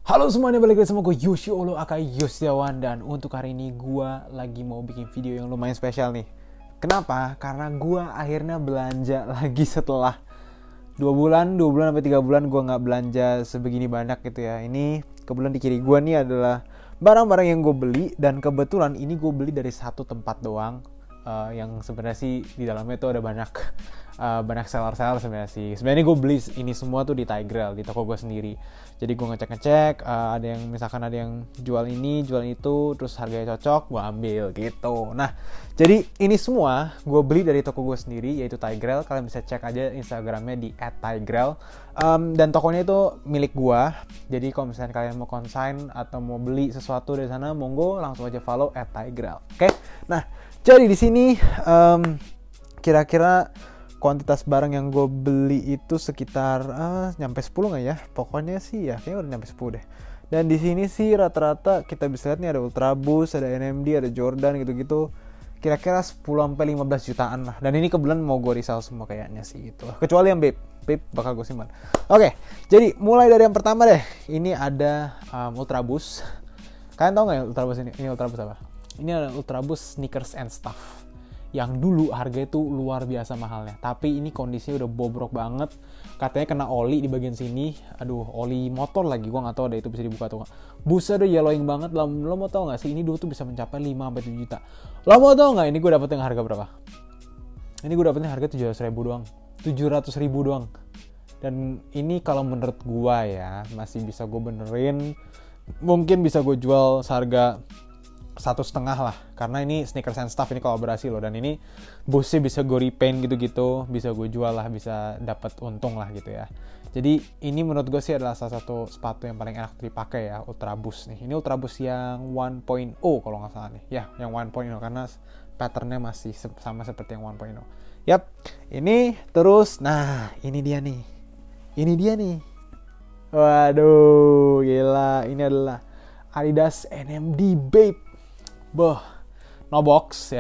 Halo semuanya, balik lagi sama gue Yoshi Olo aka Yosyawan. Dan untuk hari ini gue lagi mau bikin video yang lumayan spesial nih. Kenapa? Karena gue akhirnya belanja lagi setelah 2 bulan sampai 3 bulan gue gak belanja sebegini banyak gitu ya. Ini kebetulan di kiri gue nih adalah barang-barang yang gue beli. Dan kebetulan ini gue beli dari satu tempat doang, yang sebenarnya sih di dalamnya tuh ada banyak seller sebenarnya sih. Sebenarnya gue beli ini semua tuh di Tigreal, di toko gue sendiri. Jadi gue ngecek, ada yang misalkan ada yang jual ini, jual itu, terus harganya cocok, gue ambil gitu. Nah, jadi ini semua gue beli dari toko gue sendiri, yaitu Tigreal. Kalian bisa cek aja Instagramnya di @tigreal. Dan tokonya itu milik gue. Jadi kalau misalnya kalian mau consign atau mau beli sesuatu dari sana, monggo langsung aja follow @tigreal. Oke? Nah, jadi di sini kira-kira kuantitas barang yang gue beli itu sekitar nyampe 10 nggak ya? Pokoknya sih ya, kayaknya udah nyampe 10 deh. Dan di sini sih rata-rata kita bisa lihat nih ada Ultraboost, ada NMD, ada Jordan gitu-gitu. Kira-kira 10-15 jutaan lah. Dan ini kebetulan mau gue resell semua kayaknya sih gitu. Kecuali yang Bape bakal gue simpan. Oke, jadi mulai dari yang pertama deh. Ini ada Ultraboost. Kalian tau nggak ya Ultraboost ini? Ini Ultraboost apa? Ini ada Ultraboost sneakers and stuff. Yang dulu harganya tuh luar biasa mahalnya, tapi ini kondisinya udah bobrok banget. Katanya kena oli di bagian sini. Aduh, oli motor lagi, gua nggak tahu ada itu bisa dibuka atau nggak. Busnya udah yellowing banget. Lo mau tahu nggak sih, ini dulu tuh bisa mencapai 5-7 juta. Lo mau tahu nggak ini gue dapetin harga berapa? Ini gue dapetin harga 700.000 doang. 700.000 doang. Dan ini kalau menurut gua ya masih bisa gue benerin. Mungkin bisa gue jual seharga 1,5 lah, karena ini sneakers and stuff, ini kolaborasi loh. Dan ini busnya bisa gue repaint gitu-gitu, bisa gue jual lah, bisa dapat untung lah gitu ya. Jadi ini menurut gue sih adalah salah satu sepatu yang paling enak dipakai ya, Ultraboost nih. Ini Ultraboost yang 1.0 kalau nggak salah nih ya, yang 1.0 karena patternnya masih sama seperti yang 1.0. Yap, ini terus. Nah, ini dia nih. Waduh, gila, ini adalah Adidas NMD Bape. No box.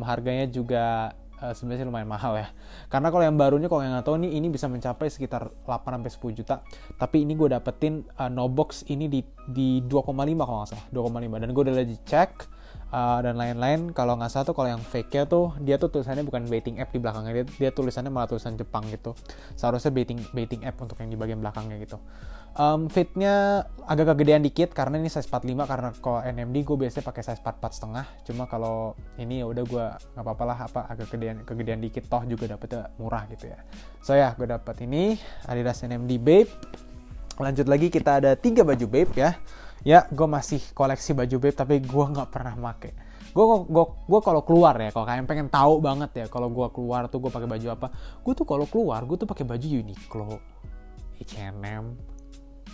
Harganya juga sebenarnya lumayan mahal ya. Karena kalau yang barunya, kalau yang nggak tahu nih, ini bisa mencapai sekitar 8-10 juta. Tapi ini gue dapetin no box ini di 2,5 kalau nggak salah, 2,5. Dan gue udah lagi cek dan lain-lain. Kalau nggak salah tuh, kalau yang fake-nya tuh dia tuh tulisannya bukan betting app di belakangnya, dia tulisannya malah tulisan Jepang gitu. Seharusnya betting app untuk yang di bagian belakangnya gitu. Fitnya agak kegedean dikit karena ini size 45, karena kalau NMD gue biasanya pakai size 44,5. Cuma kalau ini ya udah gue nggak apa-apa lah, agak kegedean dikit, toh juga dapetnya murah gitu ya. So ya, gue dapet ini Adidas NMD Bape. Lanjut lagi, kita ada 3 baju Bape ya. Ya, gue masih koleksi baju Bape, tapi gue nggak pernah make. Gue kalau keluar ya, kalau kalian pengen tahu banget ya, kalau gue keluar tuh gue pakai baju apa? Gue tuh kalau keluar gue tuh pakai baju Uniqlo, H&M,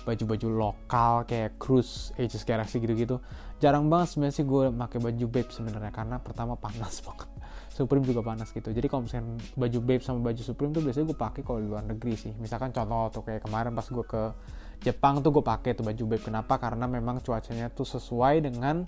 baju-baju lokal kayak Cruise, Aegis Galaxy gitu-gitu. Jarang banget sebenarnya sih gue pakai baju Bape sebenarnya, karena pertama panas banget. Supreme juga panas gitu. Jadi kalau misalnya baju Bape sama baju Supreme tuh biasanya gue pakai kalau di luar negeri sih. Misalkan contoh tuh kayak kemarin pas gue ke Jepang tuh gue pakai tuh baju Bape. Kenapa? Karena memang cuacanya tuh sesuai dengan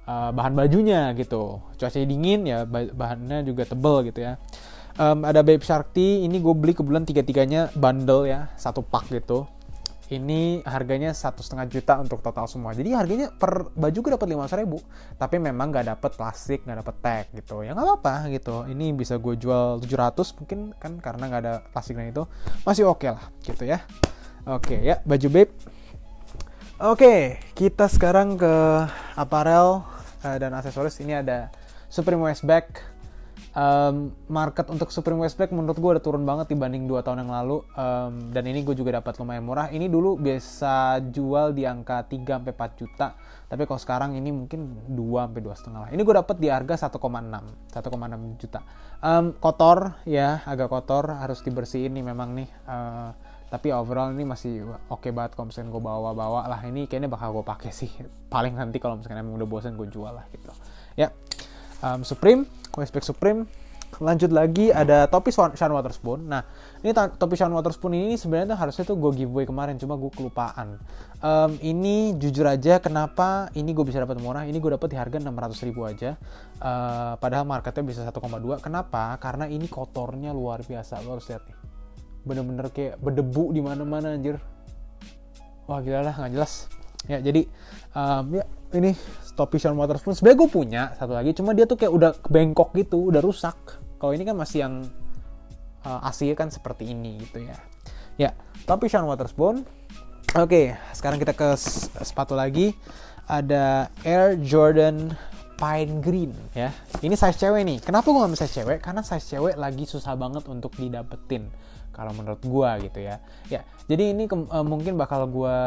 bahan bajunya gitu. Cuacanya dingin ya, bahannya juga tebel gitu ya. Ada Bape Shark Tee, ini gue beli kebetulan 3-tiganya bundle ya, satu pak gitu. Ini harganya 1,5 juta untuk total semua. Jadi harganya per baju gue dapat 500.000, tapi memang gak dapat plastik, gak dapat tag gitu. Ya nggak apa-apa gitu. Ini bisa gue jual 700 mungkin kan, karena nggak ada plastiknya itu. Masih oke lah gitu ya. Oke ya, baju Bape. Oke, kita sekarang ke apparel dan aksesoris. Ini ada Supreme Westback. Market untuk Supreme Westback menurut gue udah turun banget dibanding 2 tahun yang lalu. Dan ini gue juga dapat lumayan murah. Ini dulu biasa jual di angka 3-4 juta, tapi kalau sekarang ini mungkin 2-2,5 lah. Ini gue dapat di harga 1,6 juta. Kotor ya, agak kotor, harus dibersihin nih memang nih. Tapi overall ini masih oke banget kalau misalnya gue bawa lah. Ini kayaknya bakal gue pakai sih. Paling nanti kalau misalnya emang udah bosan gue jual lah gitu. Ya, Supreme, Westback Supreme. Lanjut lagi ada topi Sean Wotherspoon. Nah, ini topi Sean Wotherspoon ini sebenarnya harusnya tuh gue giveaway kemarin, cuma gue kelupaan. Ini jujur aja kenapa ini gue bisa dapat murah. Ini gue dapat di harga 600.000 aja. Padahal marketnya bisa 1,2. Kenapa? Karena ini kotornya luar biasa. Lo harus lihat nih. Bener-bener kayak berdebu di mana-mana anjir. wah gila lah, nggak jelas. Ya jadi ya ini topi Sean Wotherspoon. Sebenarnya gue punya satu lagi, cuma dia tuh kayak udah bengkok gitu, udah rusak. Kalau ini kan masih yang asli kan seperti ini gitu ya. Ya, topi Sean Wotherspoon. Oke, sekarang kita ke sepatu lagi. Ada Air Jordan Pine Green ya. Ini size cewek nih. Kenapa gue ngambil size cewek? Karena size cewek lagi susah banget untuk didapetin. Kalau menurut gue gitu ya. Ya, jadi ini mungkin bakal gue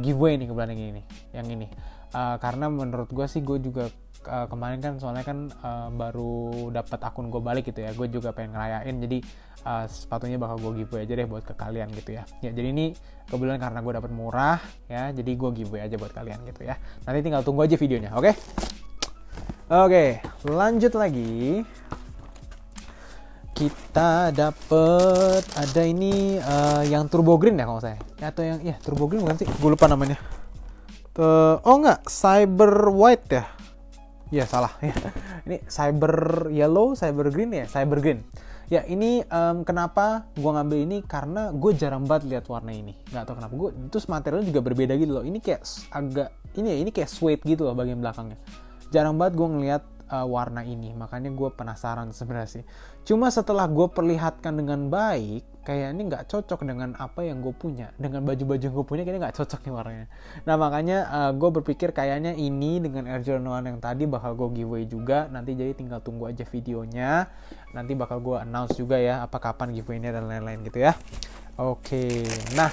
giveaway nih kebetulan yang ini. Yang ini. Karena menurut gue sih, gue juga kemarin kan soalnya kan baru dapat akun gue balik gitu ya. Gue juga pengen ngerayain. Jadi sepatunya bakal gue giveaway aja deh buat ke kalian gitu ya. Ya, jadi ini kebetulan karena gue dapat murah ya. Jadi gue giveaway aja buat kalian gitu ya. Nanti tinggal tunggu aja videonya, oke? Oke, lanjut lagi. Kita dapet ada ini yang turbo green ya kalau saya, atau yang turbo green bukan sih? Gue lupa namanya. Oh enggak, cyber white ya? Ya salah ya. Ini cyber yellow, cyber green ya, cyber green. Ya ini kenapa gue ngambil ini, karena gue jarang banget lihat warna ini. Nggak tahu kenapa. Gue terus materialnya juga berbeda gitu loh. Ini kayak agak ini kayak suede gitu loh bagian belakangnya. Jarang banget gue ngeliat warna ini, makanya gue penasaran sebenarnya sih. Cuma setelah gue perlihatkan dengan baik, kayaknya nggak cocok dengan apa yang gue punya, dengan baju-baju yang gue punya kayaknya nggak cocok nih warnanya. Nah makanya gue berpikir kayaknya ini dengan Air Jordan 1 yang tadi bakal gue giveaway juga. Nanti jadi tinggal tunggu aja videonya. Nanti bakal gue announce juga ya apa kapan giveaway-nya dan lain-lain gitu ya. Oke, nah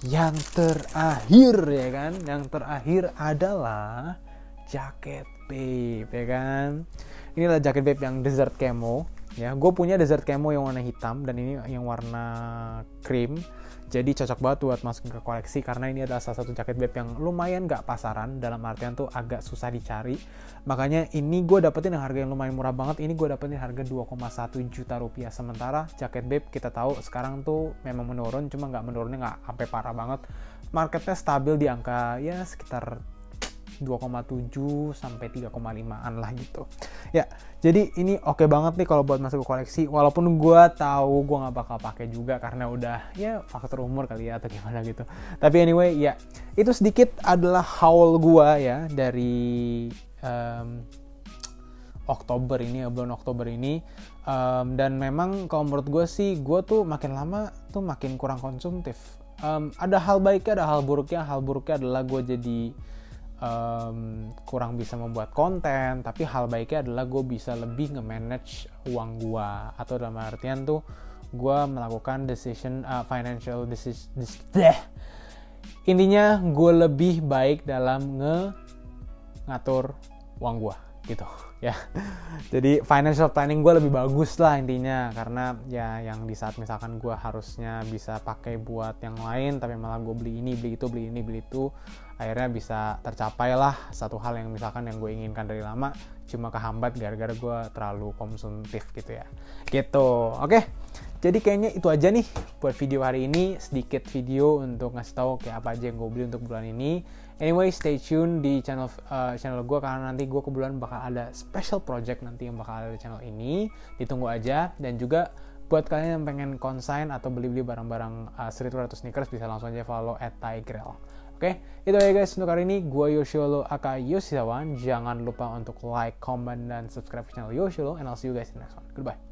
yang terakhir ya kan, yang terakhir adalah jaket babe ya kan. Inilah jaket babe yang desert camo ya. Gue punya desert camo yang warna hitam dan ini yang warna cream. Jadi cocok banget buat masukin ke koleksi karena ini adalah salah satu jaket babe yang lumayan gak pasaran, dalam artian tuh agak susah dicari. Makanya ini gue dapetin dengan harga yang lumayan murah banget. Ini gue dapetin harga 2,1 juta rupiah. Sementara jaket babe kita tahu sekarang tuh memang menurun, cuma nggak menurunnya nggak sampai parah banget. Marketnya stabil di angka ya sekitar 2,7 sampai 3,5an lah gitu. Ya, jadi ini oke banget nih kalau buat masuk ke koleksi. Walaupun gue tahu gue nggak bakal pakai juga karena udah ya faktor umur kali ya atau gimana gitu. Tapi anyway ya, itu sedikit adalah haul gue ya dari Oktober ini ya, bulan Oktober ini. Dan memang kalau menurut gue sih, gue tuh makin lama tuh makin kurang konsumtif. Ada hal baiknya, ada hal buruknya. Hal buruknya adalah gue jadi kurang bisa membuat konten, tapi hal baiknya adalah gue bisa lebih nge-manage uang gue, atau dalam artian tuh gue melakukan financial decision. Intinya gue lebih baik dalam ngatur uang gue gitu ya. Jadi financial planning gue lebih bagus lah intinya, karena ya yang di saat misalkan gue harusnya bisa pakai buat yang lain tapi malah gue beli ini, beli itu, beli ini, beli itu, akhirnya bisa tercapai lah satu hal yang misalkan yang gue inginkan dari lama, cuma kehambat gara-gara gue terlalu konsumtif gitu ya gitu. Oke, jadi kayaknya itu aja nih buat video hari ini, sedikit video untuk ngasih tahu kayak apa aja yang gue beli untuk bulan ini. Anyway, stay tune di channel gue karena nanti gue kebetulan bakal ada special project nanti yang bakal ada di channel ini, ditunggu aja. Dan juga buat kalian yang pengen consign atau beli-beli barang-barang streetwear atau sneakers, bisa langsung aja follow @tigrel. Oke, itu aja guys untuk hari ini. Gue Yoshilo aka Yoshizawan. Jangan lupa untuk like, comment, dan subscribe channel Yoshilo, and I'll see you guys in the next one. Goodbye.